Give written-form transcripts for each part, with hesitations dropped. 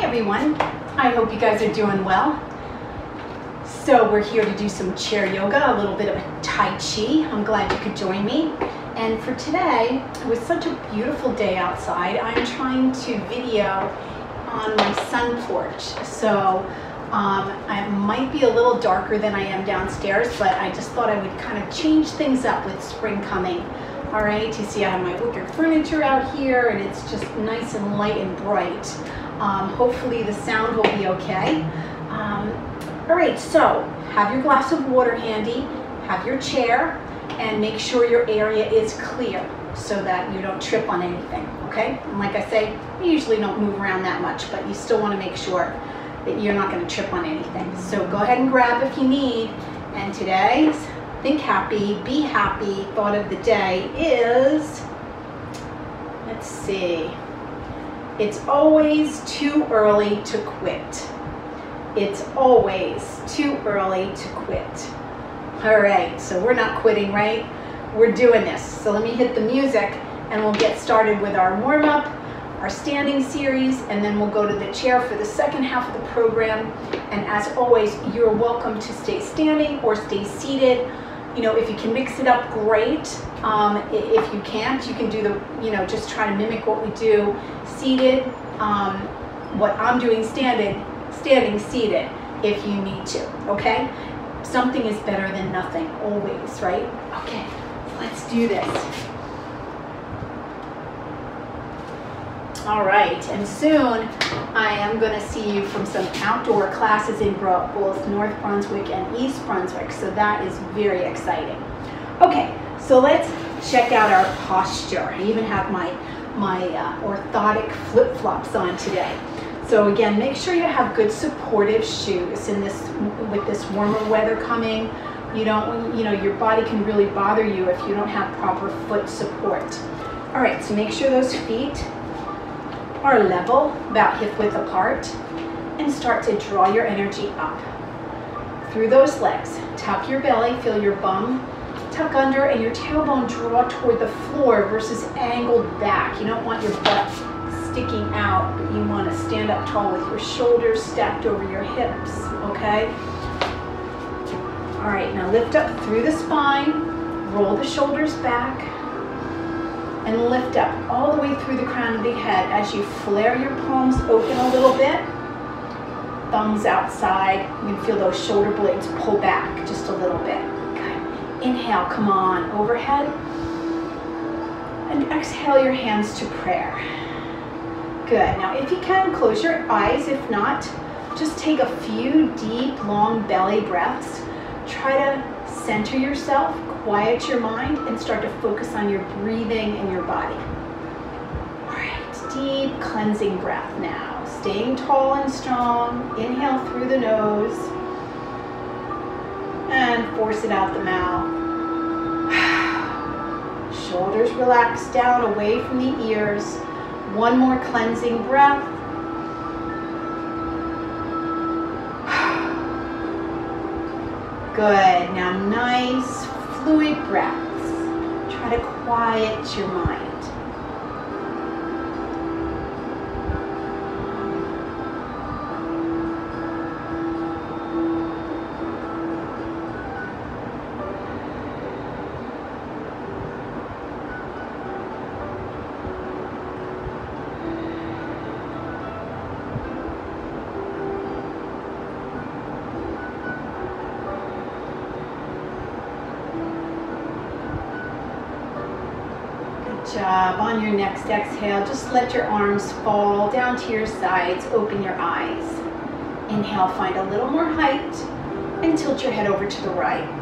everyone, I hope you guys are doing well. So we're here to do some chair yoga, a little bit of a Tai Chi. I'm glad you could join me. And for today, it was such a beautiful day outside. I'm trying to video on my sun porch. So I might be a little darker than I am downstairs, but I just thought I would kind of change things up with spring coming. All right, you see I have my wicker furniture out here and it's just nice and light and bright. Hopefully the sound will be okay. All right, so have your glass of water handy, have your chair, and make sure your area is clear so that you don't trip on anything, okay? And like I say, you usually don't move around that much, but you still want to make sure that you're not going to trip on anything. So go ahead and grab if you need. And today's Think Happy, Be Happy thought of the day is, let's see, it's always too early to quit. It's always too early to quit. All right, so we're not quitting, right? We're doing this. So let me hit the music and we'll get started with our warm-up, our standing series, and then we'll go to the chair for the second half of the program. And as always, you're welcome to stay standing or stay seated. You know, if you can mix it up, great. If you can't, you can do the, you know, just try to mimic what we do seated. What I'm doing standing seated if you need to, okay? Something is better than nothing, always, right? Okay, let's do this. All right, and soon I am going to see you from some outdoor classes in both North Brunswick and East Brunswick, so that is very exciting. Okay, so let's check out our posture. I even have my orthotic flip-flops on today. So again, make sure you have good supportive shoes in this, with this warmer weather coming. You know, your body can really bother you if you don't have proper foot support. All right, so make sure those feet are level, about hip width apart, and start to draw your energy up through those legs. Tuck your belly, feel your bum tuck under, and your tailbone draw toward the floor versus angled back. You don't want your butt sticking out, but you want to stand up tall with your shoulders stacked over your hips, okay? All right, now lift up through the spine, roll the shoulders back, and lift up all the way through the crown of the head as you flare your palms open a little bit, thumbs outside. You can feel those shoulder blades pull back just a little bit. Good. Inhale, come on, overhead. And exhale your hands to prayer. Good. Now if you can, close your eyes. If not, just take a few deep, long belly breaths. Try to center yourself, quiet your mind, and start to focus on your breathing and your body. All right, deep cleansing breath now. Staying tall and strong. Inhale through the nose and force it out the mouth. Shoulders relax down away from the ears. One more cleansing breath. Good. Now nice fluid breaths. Try to quiet your mind. Job. On your next exhale, just let your arms fall down to your sides, open your eyes. Inhale, find a little more height, and tilt your head over to the right.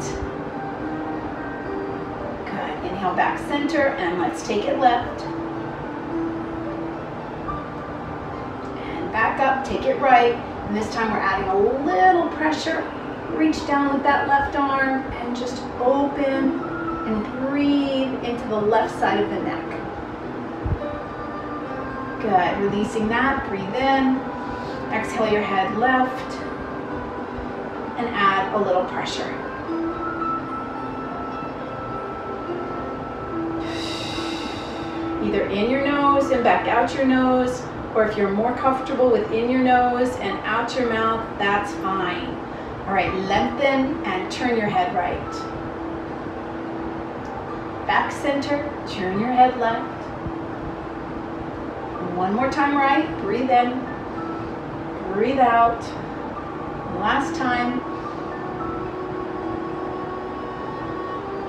Good. Inhale, back center, and let's take it left. And back up, take it right. And this time we're adding a little pressure. Reach down with that left arm and just open and breathe into the left side of the neck. Good, releasing that, breathe in, exhale your head left, and add a little pressure. Either in your nose and back out your nose, or if you're more comfortable within your nose and out your mouth, that's fine. All right, lengthen and turn your head right. Back center, turn your head left. One more time right, breathe in, breathe out. Last time.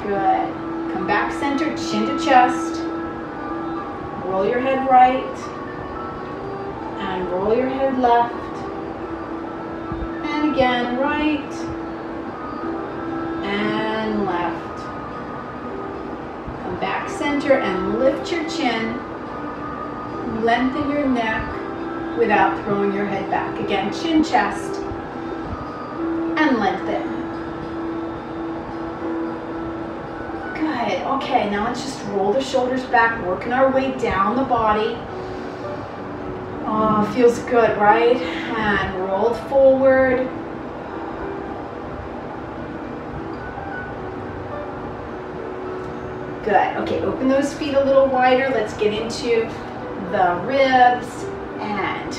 Good. Come back center, chin to chest. Roll your head right and roll your head left. And again, right and left. Come back center and lift your chin. Lengthen your neck without throwing your head back. Again, chin, chest, and lengthen. Good. Okay, now let's just roll the shoulders back, working our way down the body. Oh, feels good, right? And roll forward. Good. Okay, open those feet a little wider. Let's get into the ribs and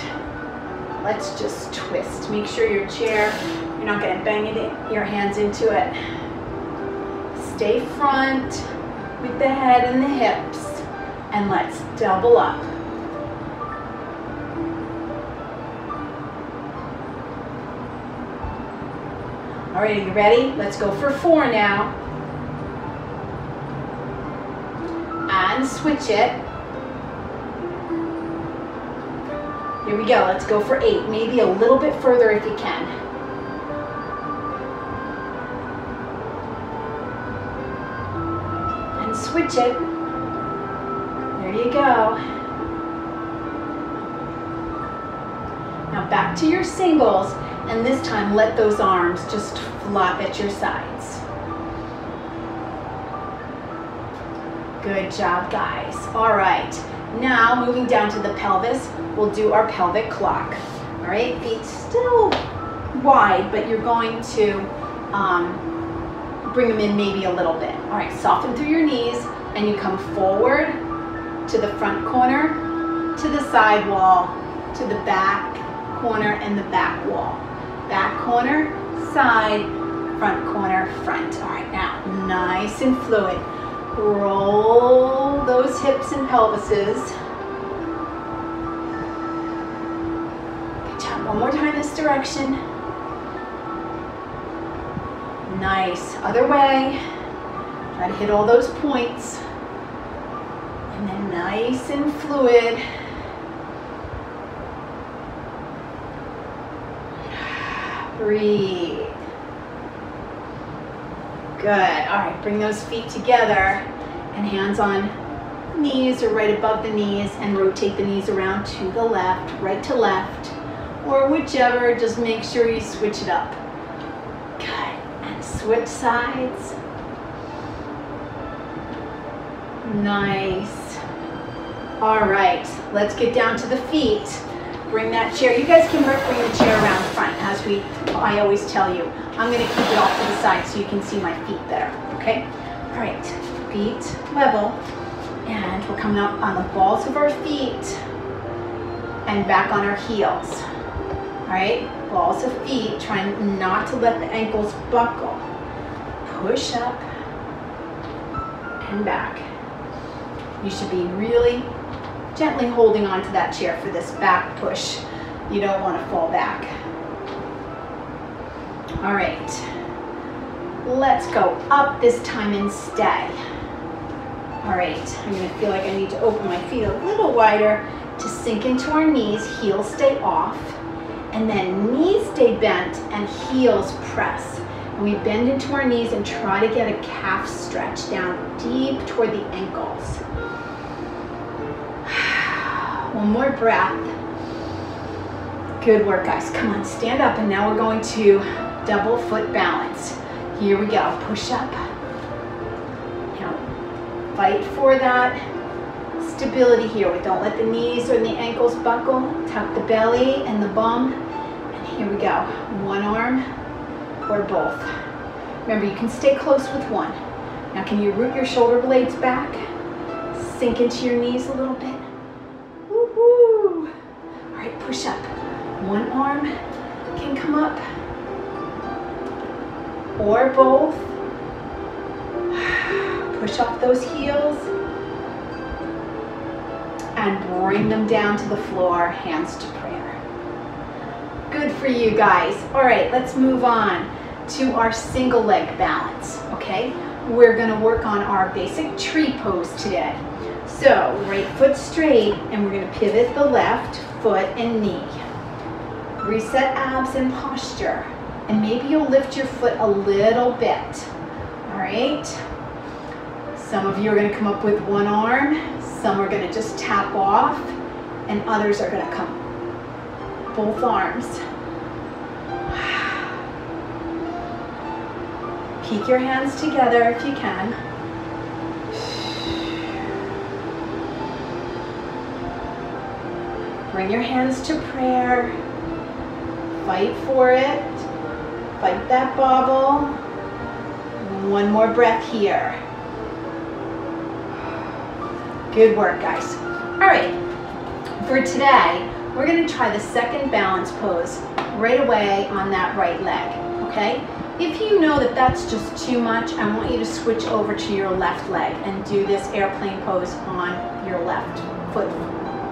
let's just twist. Make sure your chair, you're not going to bang your hands into it. Stay front with the head and the hips, and let's double up. All right, are you ready? Let's go for 4 now. And switch it. Here we go, let's go for 8, maybe a little bit further if you can. And switch it. There you go. Now back to your singles, and this time let those arms just flop at your sides. Good job, guys. All right, now moving down to the pelvis, we'll do our pelvic clock. All right, feet still wide, but you're going to bring them in maybe a little bit. All right, soften through your knees, and you come forward to the front corner, to the side wall, to the back corner, and the back wall. Back corner, side, front corner, front. All right, now nice and fluid. Roll those hips and pelvises. Good job. One more time this direction. Nice. Other way. Try to hit all those points. And then nice and fluid. Breathe. Good. All right, bring those feet together and hands on knees or right above the knees, and rotate the knees around to the left, right to left, or whichever. Just make sure you switch it up. Good. And switch sides. Nice. All right, let's get down to the feet. Bring that chair. You guys can bring the chair around front, as I always tell you. I'm going to keep it off to the side so you can see my feet better, okay? All right, feet level, and we're coming up on the balls of our feet and back on our heels. All right, balls of feet, trying not to let the ankles buckle. Push up and back. You should be really gently holding onto that chair for this back push. You don't want to fall back. All right, let's go up this time and stay. All right, I'm going to feel like I need to open my feet a little wider to sink into our knees. Heels stay off, and then knees stay bent and heels press. And we bend into our knees and try to get a calf stretch down deep toward the ankles. One more breath. Good work, guys. Come on, stand up, and now we're going to double foot balance. Here we go. Push up. Now, fight for that stability here. Don't let the knees or the ankles buckle. Tuck the belly and the bum. And here we go. One arm or both. Remember, you can stay close with one. Now, can you root your shoulder blades back? Sink into your knees a little bit. Woo-hoo. arm can come up, or both. Push off those heels and bring them down to the floor, hands to prayer. Good for you guys. All right, let's move on to our single leg balance, okay? We're gonna work on our basic tree pose today. So, right foot straight, and we're gonna pivot the left foot and knee. Reset abs and posture, and maybe you'll lift your foot a little bit, all right? Some of you are gonna come up with one arm, some are gonna just tap off, and others are gonna come both arms. Peek your hands together if you can. Bring your hands to prayer. Fight for it. Fight that bobble. One more breath here. Good work, guys. All right, for today, we're gonna try the second balance pose right away on that right leg, okay? If you know that that's just too much, I want you to switch over to your left leg and do this airplane pose on your left foot,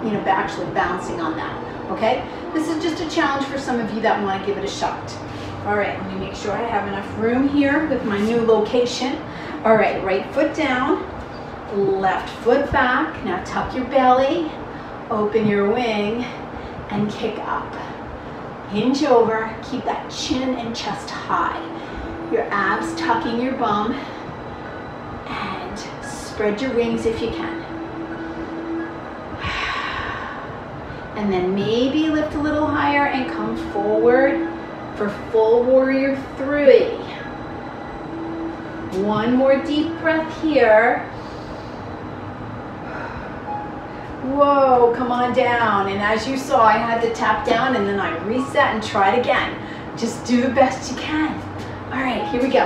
you know, actually bouncing on that, okay? This is just a challenge for some of you that want to give it a shot. All right, let me make sure I have enough room here with my new location. All right, right foot down, left foot back. Now tuck your belly, open your wing, and kick up. Hinge over, keep that chin and chest high. Your abs tucking your bum, and spread your wings if you can. And then maybe lift a little higher and come forward for full warrior 3. One more deep breath here. Whoa, come on down. And as you saw, I had to tap down and then I reset and try it again. Just do the best you can. All right, here we go.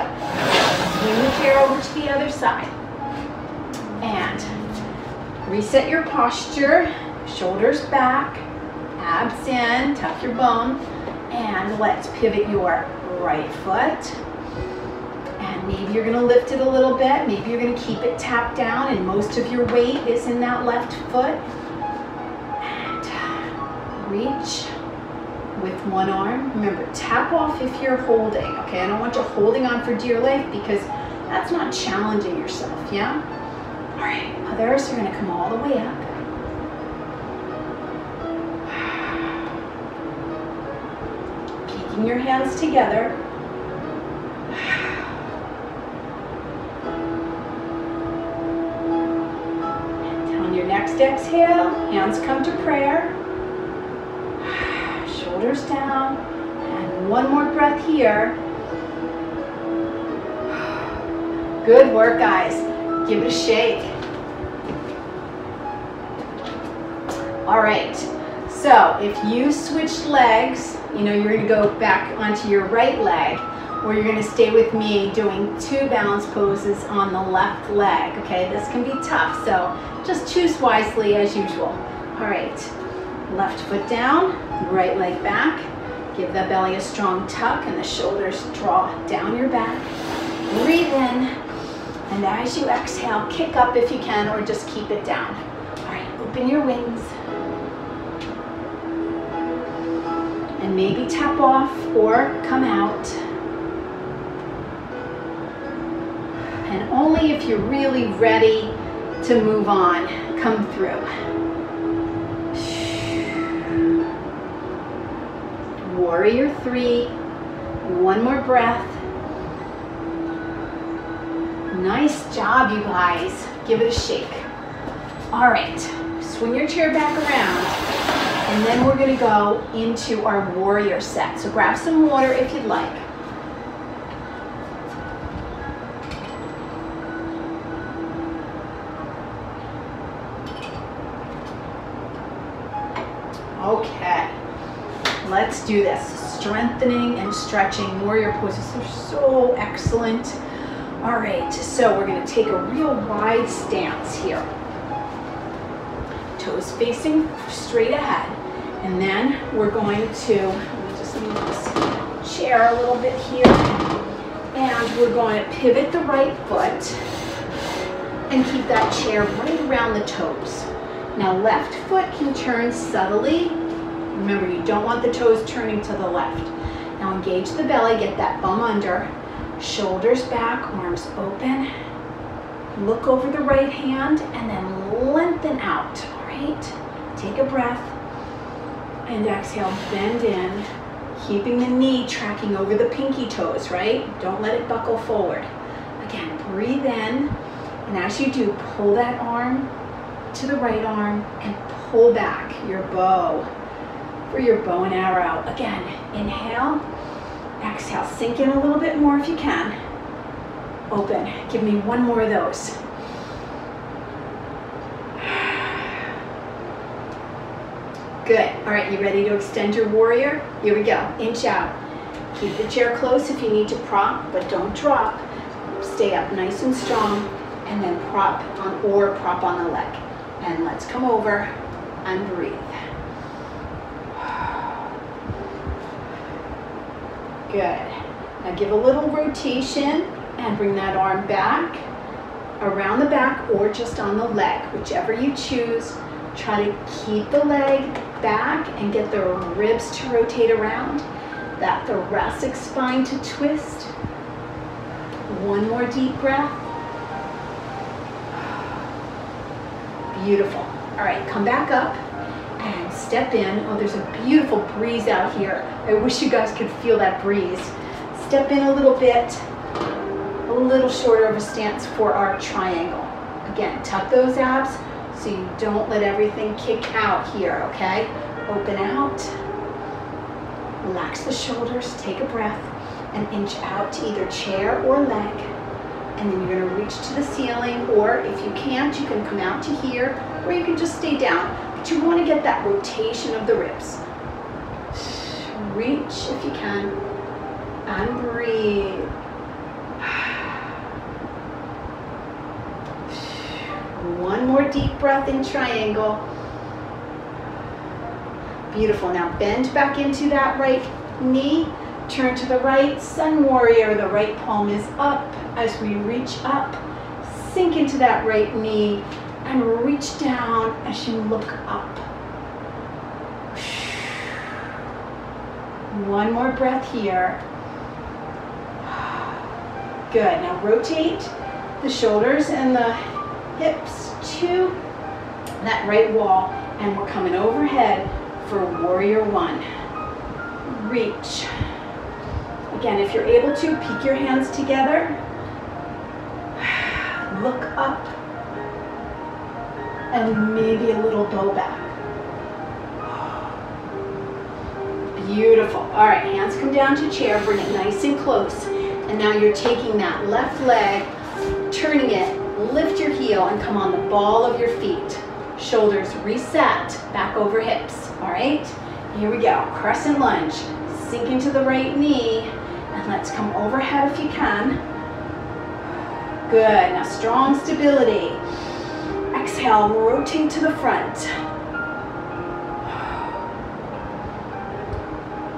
Swing the chair over to the other side. And reset your posture. Shoulders back, abs in, tuck your bum, and let's pivot your right foot. And maybe you're gonna lift it a little bit, maybe you're gonna keep it tapped down and most of your weight is in that left foot. And reach with one arm. Remember, tap off if you're holding, okay? I don't want you holding on for dear life because that's not challenging yourself, yeah? All right, others are gonna come all the way up. Your hands together. And on your next exhale, hands come to prayer. Shoulders down. And one more breath here. Good work, guys. Give it a shake. All right. So if you switched legs, you know, you're gonna go back onto your right leg, or you're gonna stay with me doing 2 balance poses on the left leg, okay? This can be tough, so just choose wisely as usual. All right, left foot down, right leg back. Give the belly a strong tuck and the shoulders draw down your back. Breathe in, and as you exhale, kick up if you can, or just keep it down. All right, open your wings. And maybe tap off or come out. And only if you're really ready to move on, come through. Warrior 3, one more breath. Nice job, you guys. Give it a shake. All right, swing your chair back around. And then we're gonna go into our warrior set. So grab some water if you'd like. Okay, let's do this. Strengthening and stretching warrior poses are so excellent. All right, so we're gonna take a real wide stance here. Toes facing straight ahead. And then we're going to, let me just move this chair a little bit here. And we're going to pivot the right foot and keep that chair right around the toes. Now left foot can turn subtly. Remember, you don't want the toes turning to the left. Now engage the belly, get that bum under, shoulders back, arms open. Look over the right hand and then lengthen out, all right? Take a breath and exhale, bend in, keeping the knee tracking over the pinky toes, right? Don't let it buckle forward. Again, breathe in, and as you do, pull that arm to the right arm and pull back your bow for your bow and arrow. Again, inhale, exhale, sink in a little bit more if you can. Open, give me one more of those. Good, all right, you ready to extend your warrior? Here we go, inch out. Keep the chair close if you need to prop, but don't drop. Stay up nice and strong, and then prop on the leg. And let's come over and breathe. Good, now give a little rotation and bring that arm back, around the back or just on the leg, whichever you choose. Try to keep the leg back and get the ribs to rotate around, that thoracic spine to twist. One more deep breath. Beautiful. All right, come back up and step in. Oh, there's a beautiful breeze out here. I wish you guys could feel that breeze. Step in a little bit, a little shorter of a stance for our triangle. Again, tuck those abs so you don't let everything kick out here, okay? Open out, relax the shoulders, take a breath, and inch out to either chair or leg. And then you're gonna reach to the ceiling, or if you can't, you can come out to here, or you can just stay down. But you wanna get that rotation of the ribs. Reach if you can, and breathe. One more deep breath in triangle. Beautiful, now bend back into that right knee. Turn to the right, sun warrior. The right palm is up as we reach up. Sink into that right knee and reach down as you look up. One more breath here. Good, now rotate the shoulders and the hips to that right wall, and we're coming overhead for warrior one. Reach. Again, if you're able to, peek your hands together. Look up. And maybe a little bow back. Beautiful. All right, hands come down to chair. Bring it nice and close. And now you're taking that left leg, turning it, lift your heel, and come on the ball of your feet. Shoulders reset, back over hips. All right, here we go. Crescent lunge. Sink into the right knee, and let's come overhead if you can. Good, now strong stability. Exhale, rotate to the front.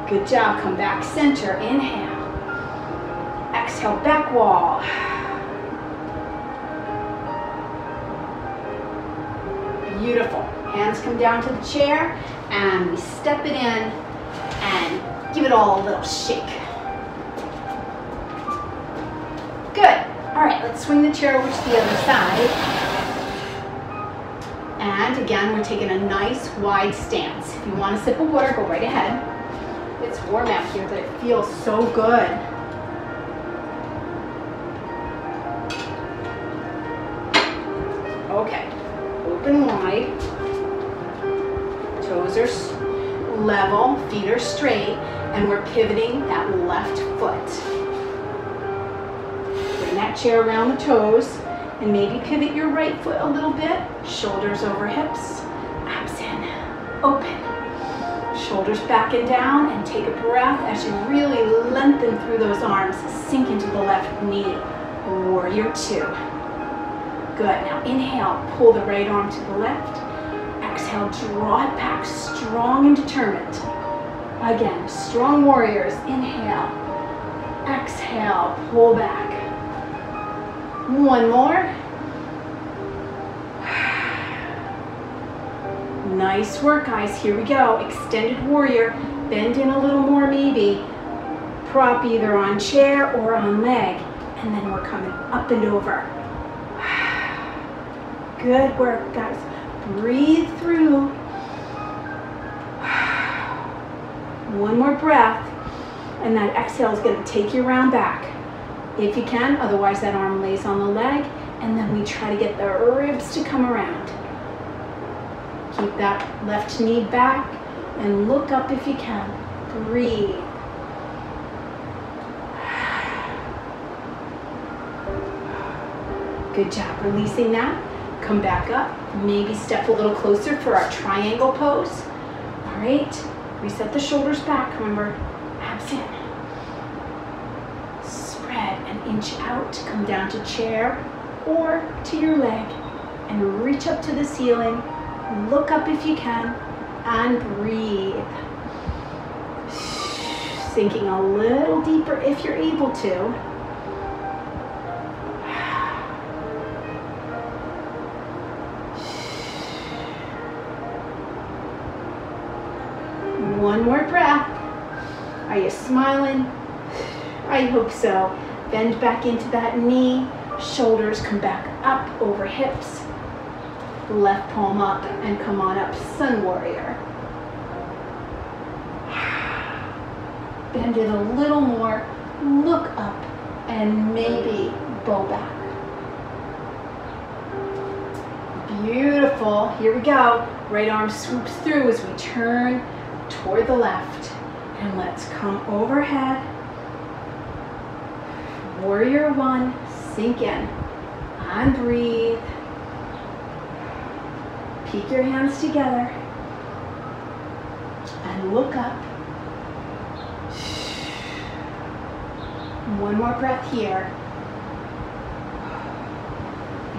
Good job, come back center, inhale. Exhale, back wall. Beautiful, hands come down to the chair, and we step it in and give it all a little shake. Good. All right, let's swing the chair over to the other side. And again, we're taking a nice wide stance. If you want a sip of water, go right ahead. It's warm out here, but it feels so good. Okay, open wide. Toes are level, feet are straight, and we're pivoting that left foot. Bring that chair around the toes, and maybe pivot your right foot a little bit. Shoulders over hips, abs in, open. Shoulders back and down, and take a breath as you really lengthen through those arms. Sink into the left knee, warrior two. Good, now inhale, pull the right arm to the left. Exhale. Exhale, draw it back, strong and determined. Again, strong warriors, inhale. Exhale, pull back. One more. Nice work, guys. Here we go. Extended warrior. Bend in a little more, maybe. Prop either on chair or on leg. And then we're coming up and over. Good work, guys. Breathe through. One more breath. And that exhale is going to take you around back. If you can, otherwise that arm lays on the leg. And then we try to get the ribs to come around. Keep that left knee back and look up if you can. Breathe. Good job releasing that. Come back up. Maybe step a little closer for our triangle pose. All right. Reset the shoulders back. Remember, abs in. Spread an inch out. Come down to chair or to your leg and reach up to the ceiling. Look up if you can and breathe. Sinking a little deeper if you're able to. One more breath. Are you smiling? I hope so. Bend back into that knee. Shoulders come back up over hips. Left palm up and come on up, sun warrior. Bend it a little more, look up, and maybe bow back. Beautiful, here we go. Right arm swoops through as we turn toward the left. And let's come overhead. Warrior one, sink in and breathe. Keep your hands together and look up. One more breath here.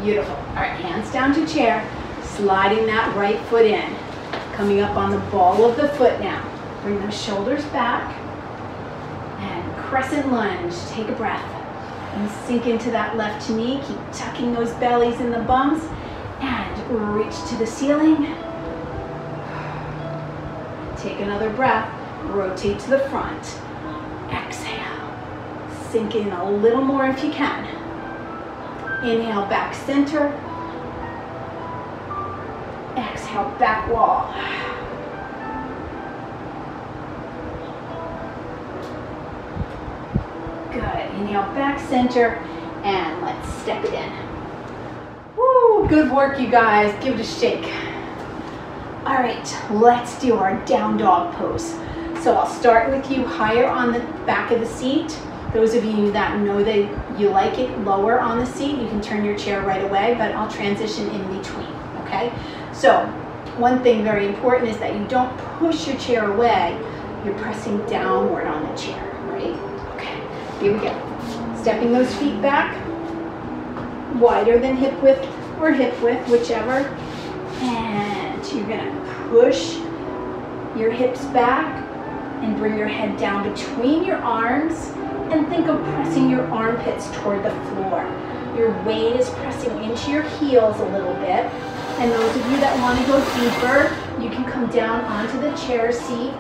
Beautiful. All right, hands down to chair. Sliding that right foot in. Coming up on the ball of the foot now. Bring those shoulders back. And crescent lunge. Take a breath. And sink into that left knee. Keep tucking those bellies in the bums. And reach to the ceiling. Take another breath. Rotate to the front. Exhale. Sink in a little more if you can. Inhale, back center. Exhale, back wall. Good. Inhale, back center. And let's step it in. Woo, good work, you guys. Give it a shake. All right, let's do our down dog pose. So I'll start with you higher on the back of the seat. Those of you that know that you like it lower on the seat, you can turn your chair right away, but I'll transition in between, okay? So one thing very important is that you don't push your chair away. You're pressing downward on the chair, right? Okay, here we go. Stepping those feet back. Wider than hip width or hip width, whichever. And you're gonna push your hips back and bring your head down between your arms and think of pressing your armpits toward the floor. Your weight is pressing into your heels a little bit. And those of you that want to go deeper, you can come down onto the chair seat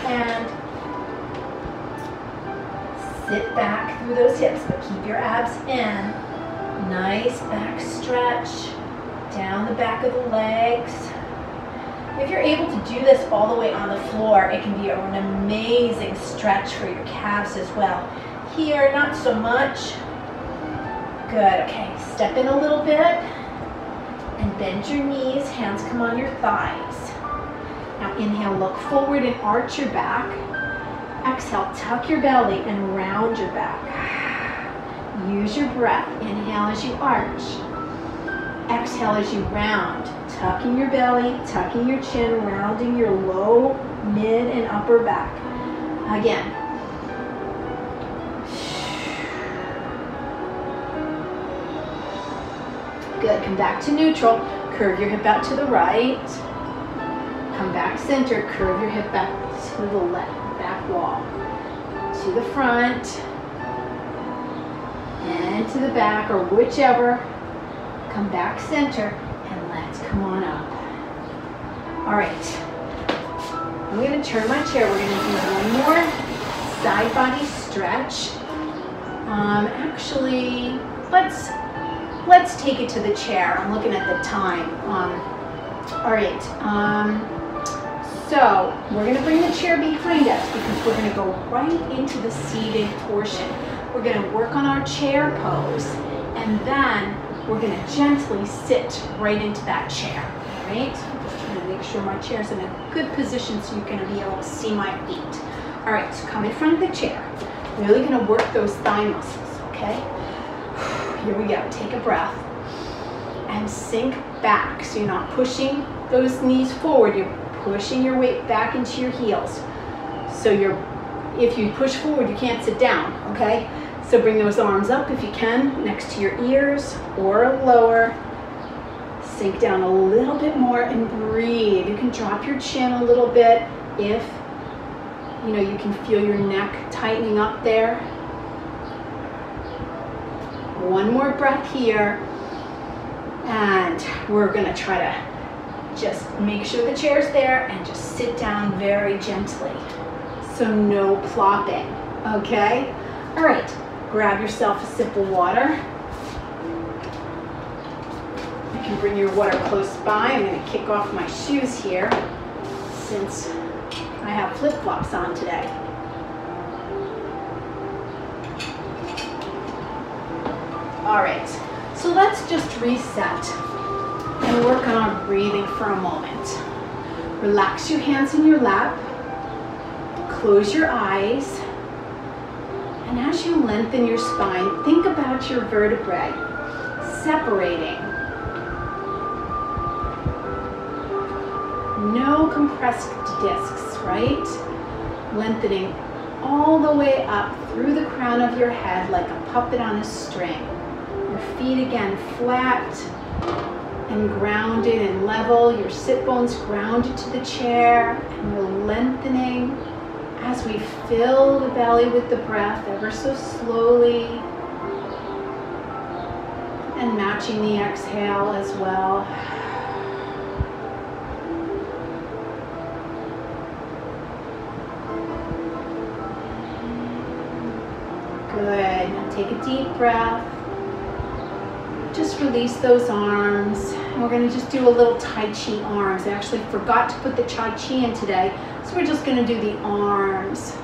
and sit back through those hips, but keep your abs in. Nice back stretch down the back of the legs. If you're able to do this all the way on the floor, it can be an amazing stretch for your calves as well. Here, not so much. Good, okay, step in a little bit and bend your knees, hands come on your thighs. Now inhale, look forward and arch your back. Exhale, tuck your belly and round your back. Use your breath. Inhale as you arch. Exhale as you round. Tucking your belly, tucking your chin, rounding your low, mid, and upper back. Again. Good. Come back to neutral. Curve your hip out to the right. Come back center, curve your hip back to the left, back wall. To the front, and to the back, or whichever. Come back center, and let's come on up. All right, I'm gonna turn my chair. We're gonna do one more side body stretch. Actually, let's take it to the chair. I'm looking at the time. All right, so we're gonna bring the chair behind us because we're gonna go right into the seated portion. We're gonna work on our chair pose, and then we're gonna gently sit right into that chair, all right? I'm just trying to make sure my chair's in a good position so you're gonna be able to see my feet. All right, so come in front of the chair. Really gonna work those thigh muscles, okay? Here we go, take a breath. And sink back, so you're not pushing those knees forward, you're pushing your weight back into your heels. So if you push forward, you can't sit down, okay? So bring those arms up if you can, next to your ears or lower. Sink down a little bit more and breathe. You can drop your chin a little bit if you can feel your neck tightening up there. One more breath here. And we're gonna try to just make sure the chair's there and just sit down very gently. So no plopping, okay? All right, grab yourself a sip of water. You can bring your water close by. I'm gonna kick off my shoes here since I have flip-flops on today. All right. So let's just reset and work on our breathing for a moment. Relax your hands in your lap, close your eyes, and as you lengthen your spine, think about your vertebrae separating. No compressed discs, right? Lengthening all the way up through the crown of your head like a puppet on a string. Your feet again flat and grounded and level. Your sit bones grounded to the chair, and we're lengthening as we fill the belly with the breath ever so slowly, and matching the exhale as well. Good. Now take a deep breath. Just release those arms. And we're going to just do a little Tai Chi arms. I actually forgot to put the Tai Chi in today, so we're just going to do the arms.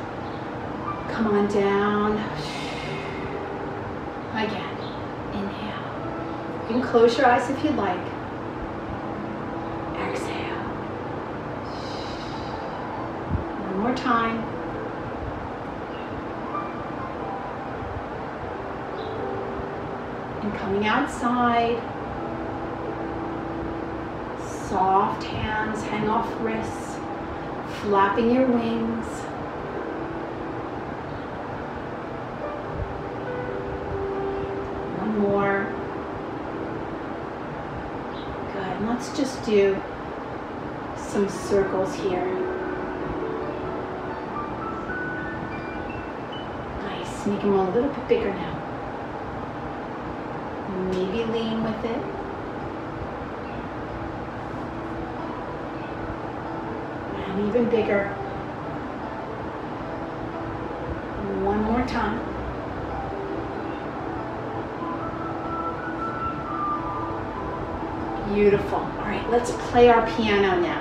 Come on down. Again. Inhale. You can close your eyes if you'd like. Exhale. One more time. And coming outside, soft hands hang off wrists, flapping your wings. One more. Good, and let's just do some circles here. Nice, make them a little bit bigger now. Maybe lean with it. And even bigger. One more time. Beautiful. All right, let's play our piano now.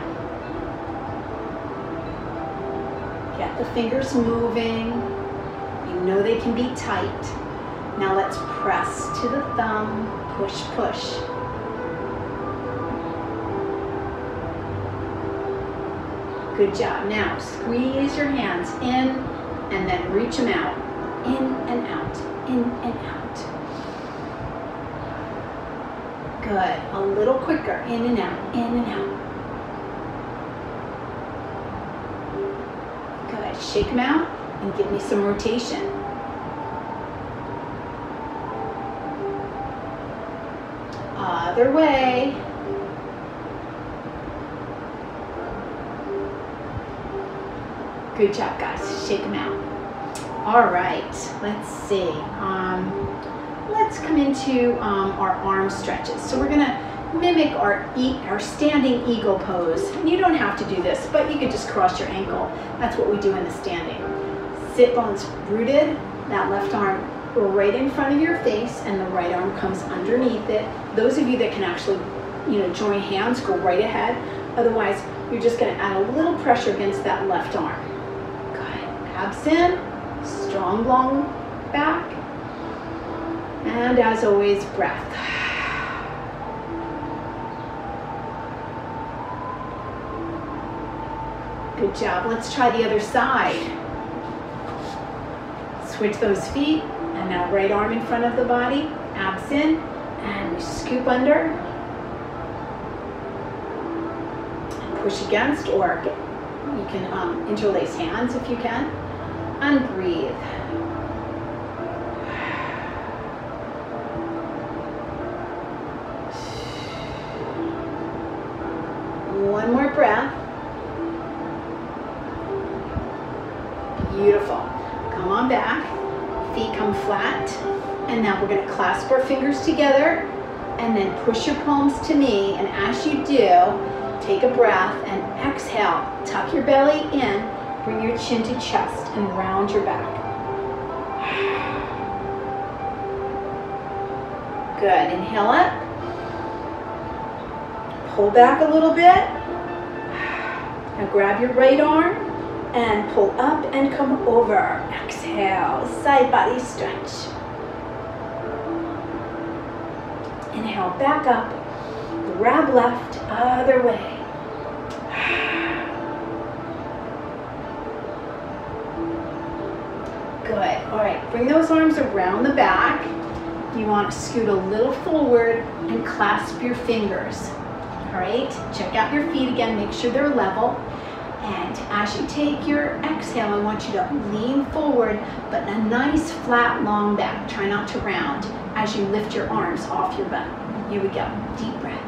Get the fingers moving. You know they can be tight. Now let's press to the thumb, push, push. Good job. Now squeeze your hands in and then reach them out. In and out, in and out. Good. A little quicker. In and out, in and out. Good. Shake them out and give me some rotation. Other way. Good job, guys. Shake them out. All right, let's see. Let's come into our arm stretches. So we're gonna mimic our standing eagle pose. And you don't have to do this, but you could just cross your ankle. That's what we do in the standing. Sit bones rooted, that left arm right in front of your face, and the right arm comes underneath it. Those of you that can actually, join hands, go right ahead. Otherwise, you're just gonna add a little pressure against that left arm. Good, abs in, strong long back. And as always, breath. Good job. Let's try the other side. Switch those feet, and now right arm in front of the body, abs in, and we scoop under. And push against, or you can interlace hands if you can, and breathe. One more breath. Beautiful. Come on back. Feet come flat. And now we're going to clasp our fingers together and then push your palms to me. And as you do, take a breath and exhale. Tuck your belly in. Bring your chin to chest and round your back. Good. Inhale up. Pull back a little bit. Now grab your right arm and pull up and come over. Exhale, side body stretch. Inhale, back up. Grab left, other way. Good. All right, bring those arms around the back. You want to scoot a little forward and clasp your fingers. All right, check out your feet again, make sure they're level. And as you take your exhale, I want you to lean forward, but a nice flat long back. Try not to round as you lift your arms off your butt. Here we go, deep breath.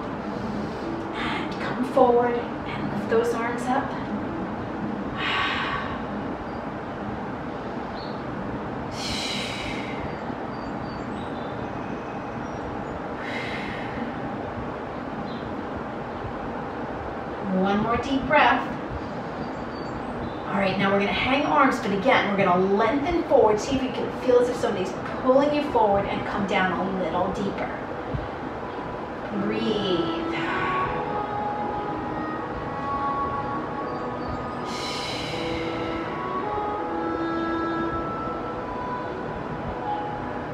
And come forward and lift those arms up. One more deep breath. All right, now we're going to hang arms, but again, we're going to lengthen forward. See if you can feel as if somebody's pulling you forward and come down a little deeper. Breathe.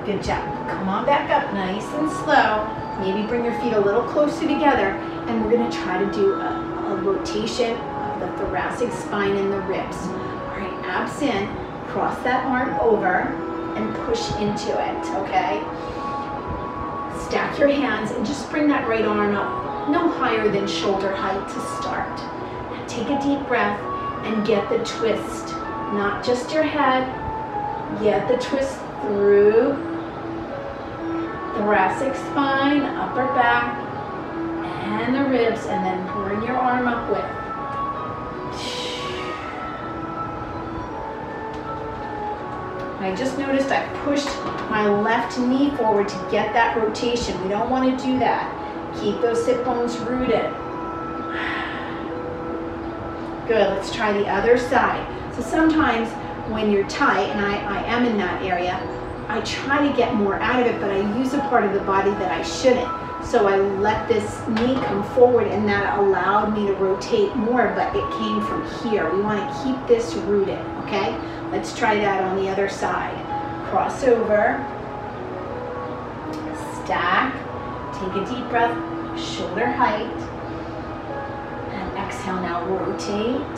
Good job. Come on back up nice and slow. Maybe bring your feet a little closer together, and we're going to try to do a rotation of the thoracic spine and the ribs. All right, abs in, cross that arm over and push into it, okay? Stack your hands and just bring that right arm up, no higher than shoulder height to start. And take a deep breath and get the twist, not just your head, get the twist through thoracic spine, upper back, and the ribs, and then bring your arm up with. I just noticed I pushed my left knee forward to get that rotation. We don't want to do that. Keep those hip bones rooted. Good, let's try the other side. So sometimes when you're tight, and I am in that area, I try to get more out of it, but I use a part of the body that I shouldn't. So I let this knee come forward, and that allowed me to rotate more, but it came from here. We want to keep this rooted, okay? Let's try that on the other side. Cross over, stack, take a deep breath, shoulder height, and exhale, now rotate.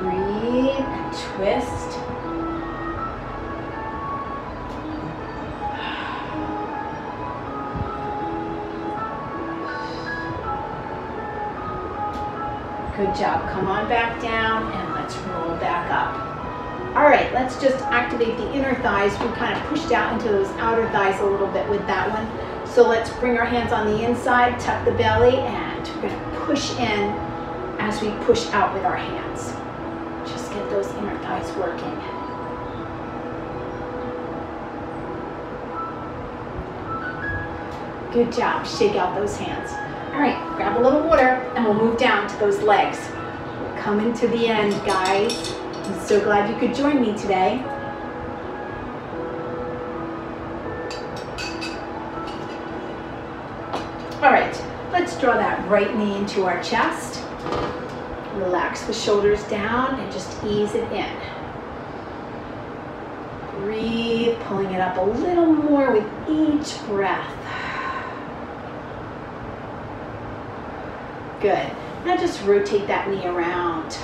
Breathe and twist. Good job. Come on back down and let's roll back up. All right, let's just activate the inner thighs. We kind of pushed out into those outer thighs a little bit with that one. So let's bring our hands on the inside, tuck the belly, and we're going to push in as as we push out with our hands. Just get those inner thighs working. Good job. Shake out those hands. All right, grab a little water and we'll move down to those legs. We're coming to the end, guys. I'm so glad you could join me today. All right, let's draw that right knee into our chest. Relax the shoulders down and just ease it in. Breathe, pulling it up a little more with each breath. Good. Now just rotate that knee around.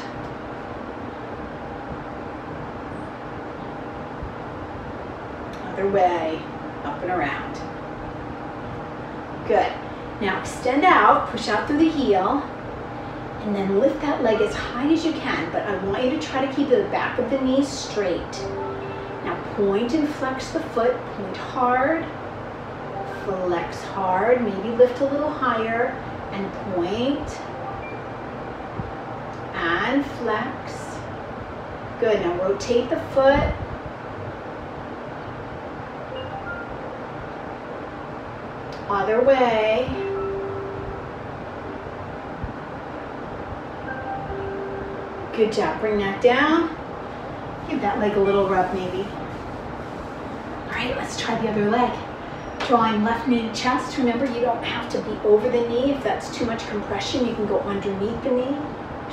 Other way, up and around. Good. Now extend out, push out through the heel, and then lift that leg as high as you can, but I want you to try to keep the back of the knee straight. Now point and flex the foot, point hard, flex hard, maybe lift a little higher, and point, and flex. Good, now rotate the foot. Other way. Good job, bring that down. Give that leg a little rub maybe. All right, let's try the other leg. Drawing left knee to chest. Remember, you don't have to be over the knee. If that's too much compression, you can go underneath the knee.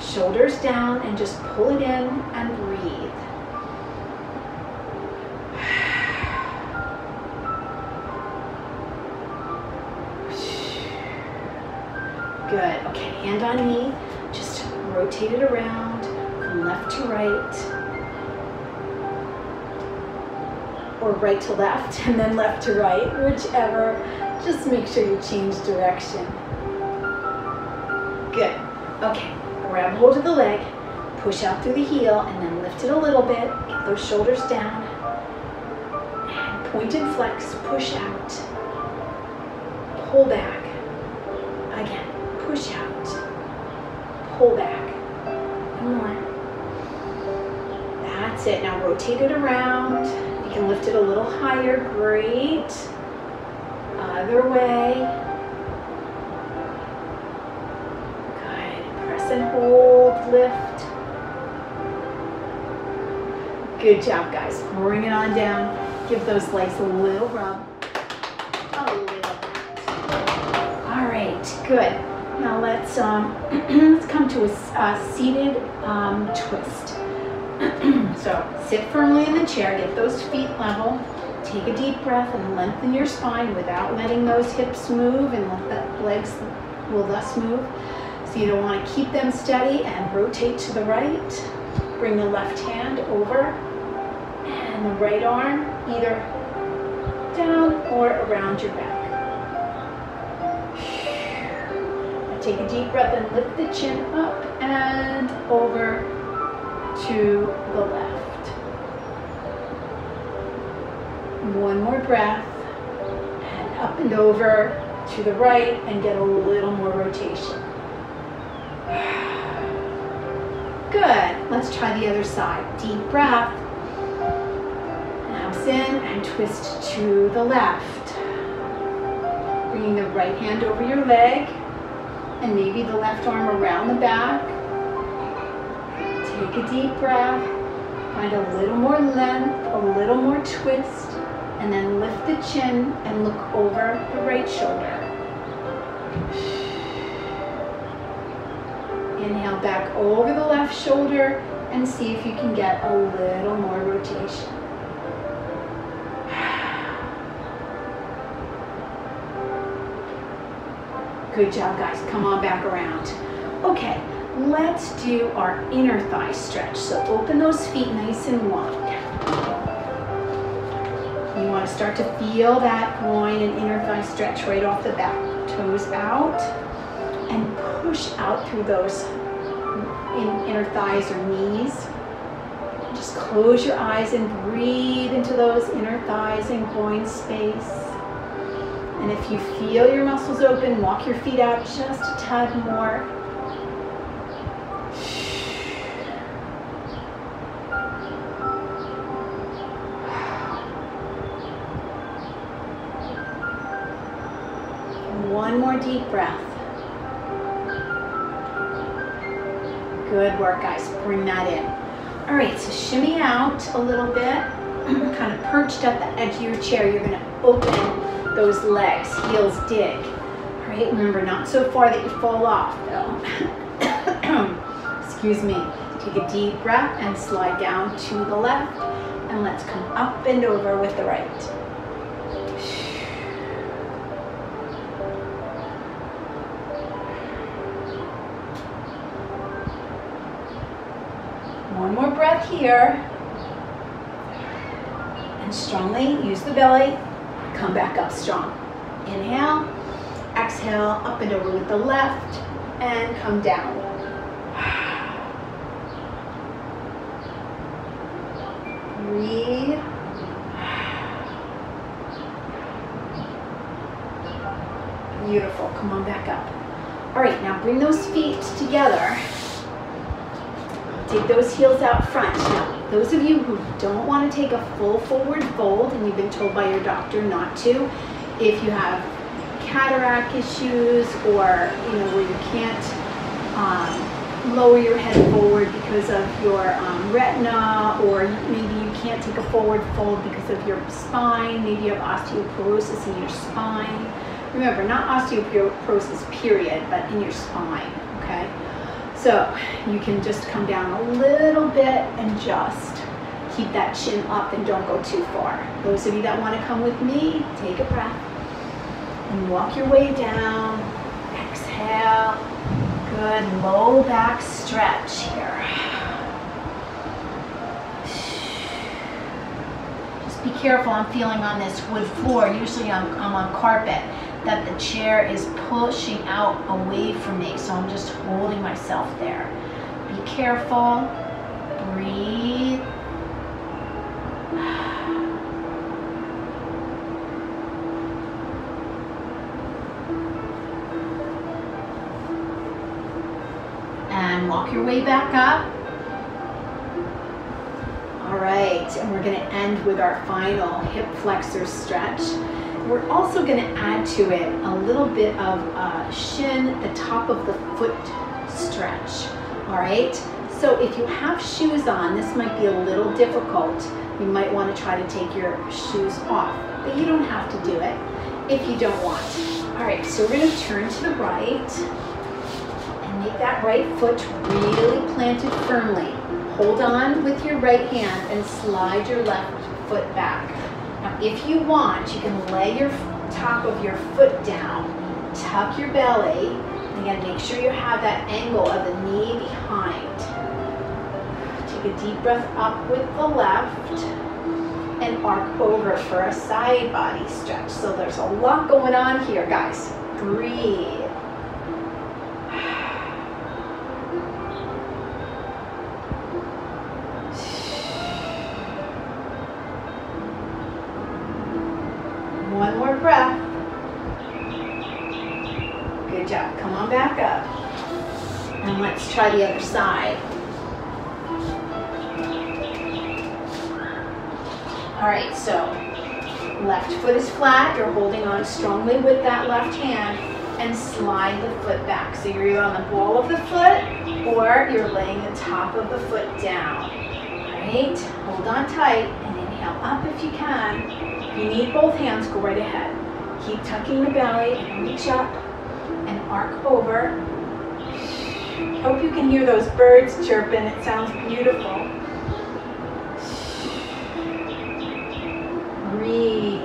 Shoulders down and just pull it in and breathe. Good. Okay, hand on knee. Just rotate it around, from left to right. Or right to left and then left to right, whichever. Just make sure you change direction. Good. Okay, grab hold of the leg, push out through the heel, and then lift it a little bit. Get those shoulders down. And point and flex, push out. Pull back. Again, push out. Pull back. One more. That's it. Now rotate it around. You can lift it a little higher. Great. Other way. Good. Press and hold. Lift. Good job, guys. Bring it on down. Give those legs a little rub. A little bit. All right. Good. Now let's let's come to a seated twist. So sit firmly in the chair, get those feet level, take a deep breath and lengthen your spine without letting those hips move, and let the legs will thus move. So you don't want to keep them steady, and rotate to the right. Bring the left hand over and the right arm either down or around your back. Take a deep breath and lift the chin up and over to the left. One more breath, and up and over to the right, and get a little more rotation. Good. Let's try the other side. Deep breath. Abs in and twist to the left. Bringing the right hand over your leg, and maybe the left arm around the back. Take a deep breath, find a little more length, a little more twist, and then lift the chin and look over the right shoulder. Inhale back over the left shoulder and see if you can get a little more rotation. Good job, guys. Come on back around. Okay, let's do our inner thigh stretch. So open those feet nice and wide. You want to start to feel that groin and inner thigh stretch right off the bat. Toes out and push out through those inner thighs or knees. Just close your eyes and breathe into those inner thighs and groin space. And if you feel your muscles open, walk your feet out just a tad more. One more deep breath. Good work, guys. Bring that in. All right, so shimmy out a little bit. Kind of perched at the edge of your chair. You're going to open those legs, heels dig. All right, remember, not so far that you fall off, though. Excuse me. Take a deep breath and slide down to the left. And let's come up and over with the right. One more breath here. And strongly use the belly. Come back up strong. Inhale. Exhale, up and over with the left. And come down. Breathe. Beautiful. Come on back up. All right, now bring those feet together. Take those heels out front. Now, those of you who don't want to take a full forward fold, and you've been told by your doctor not to, if you have cataract issues or, where you can't lower your head forward because of your retina, or maybe you can't take a forward fold because of your spine, maybe you have osteoporosis in your spine. Remember, not osteoporosis period, but in your spine, okay? So you can just come down a little bit and just keep that chin up and don't go too far. Those of you that want to come with me, take a breath and walk your way down. Exhale. Good low back stretch here. Just be careful. I'm feeling on this wood floor. Usually I'm on carpet, that the chair is pushing out away from me. So I'm just holding myself there. Be careful. Breathe. And walk your way back up. All right, and we're going to end with our final hip flexor stretch. We're also going to add to it a little bit of shin, the top of the foot stretch. All right, so if you have shoes on, this might be a little difficult. You might want to try to take your shoes off, but you don't have to do it if you don't want. All right, so we're going to turn to the right. Make that right foot really planted firmly. Hold on with your right hand and slide your left foot back. Now, if you want, you can lay your top of your foot down, tuck your belly, and again, make sure you have that angle of the knee behind. Take a deep breath up with the left and arc over for a side body stretch. So there's a lot going on here, guys. Breathe. One more breath. Good job. Come on back up. And let's try the other side. All right, so left foot is flat. You're holding on strongly with that left hand and slide the foot back. So you're either on the ball of the foot or you're laying the top of the foot down. All right, hold on tight and inhale up if you can. If you need both hands, go right ahead. Keep tucking the belly and reach up and arc over. Hope you can hear those birds chirping. It sounds beautiful. Breathe.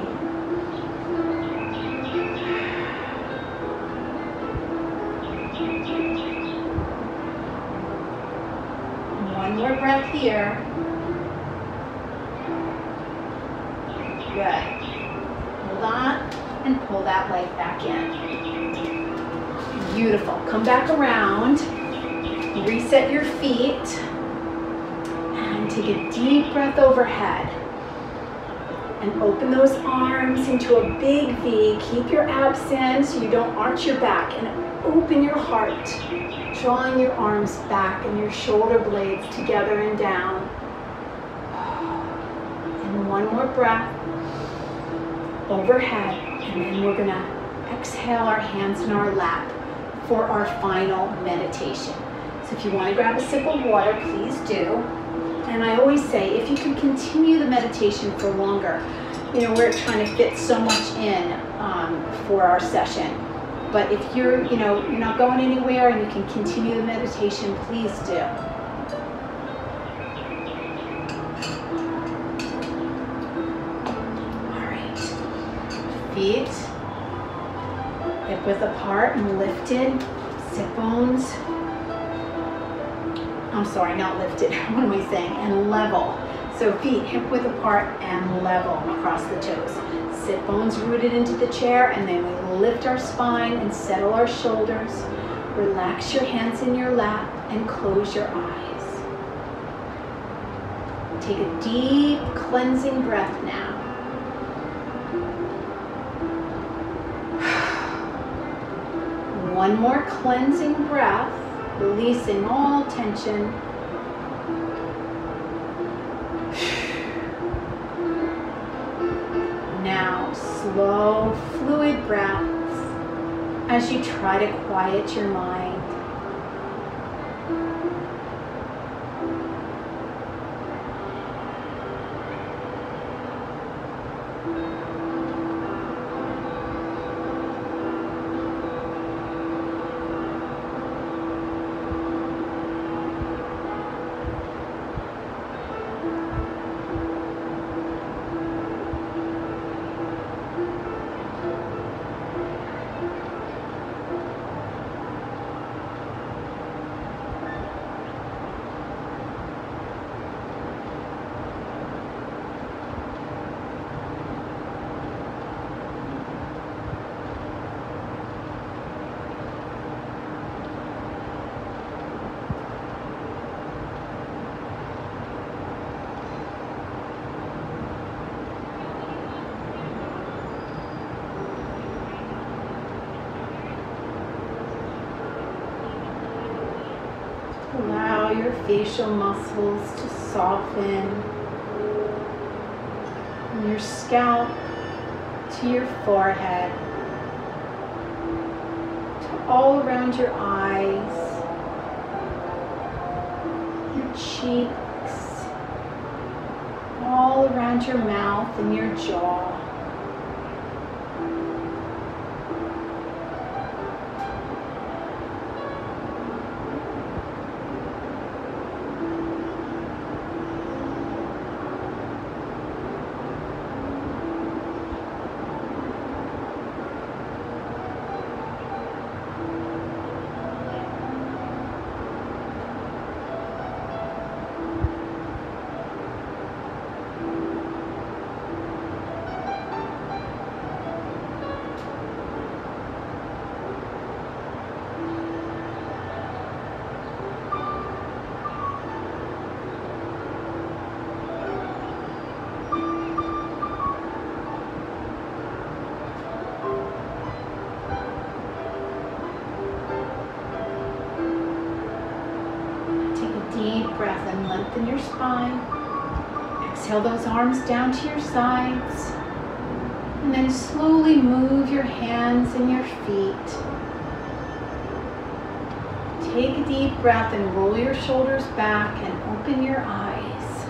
One more breath here. Good. Hold on and pull that leg back in. Beautiful. Come back around. Reset your feet. And take a deep breath overhead. And open those arms into a big V. Keep your abs in so you don't arch your back. And open your heart, drawing your arms back and your shoulder blades together and down. And one more breath overhead. And then we're going to exhale our hands in our lap for our final meditation. So if you want to grab a sip of water, please do. And I always say, if you can continue the meditation for longer, you know, we're trying to fit so much in for our session. But if you're not going anywhere and you can continue the meditation, please do. All right. Feet hip width apart and lifted. Sit bones. I'm sorry, not lifted. What am I saying? And level. So feet hip width apart and level across the toes. Sit bones rooted into the chair, and then we lift our spine and settle our shoulders. Relax your hands in your lap and close your eyes. Take a deep cleansing breath now. One more cleansing breath, releasing all tension. Now, slow, fluid breaths as you try to quiet your mind. Allow your facial muscles to soften, from your scalp to your forehead, to all around your eyes, your cheeks, all around your mouth and your jaw. Deep breath and lengthen your spine. Exhale those arms down to your sides. And then slowly move your hands and your feet. Take a deep breath and roll your shoulders back and open your eyes.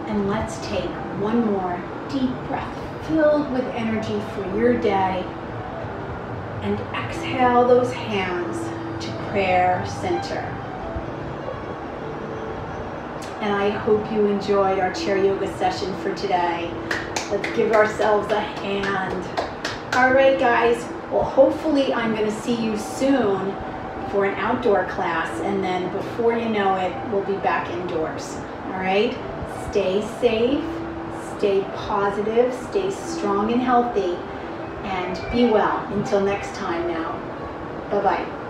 And let's take one more deep breath filled with energy for your day. And exhale those hands to prayer center. And I hope you enjoyed our chair yoga session for today. Let's give ourselves a hand. All right, guys. Well, hopefully I'm going to see you soon for an outdoor class. And then before you know it, we'll be back indoors. All right? Stay safe, stay positive, stay strong and healthy, and be well. Until next time now. Bye-bye.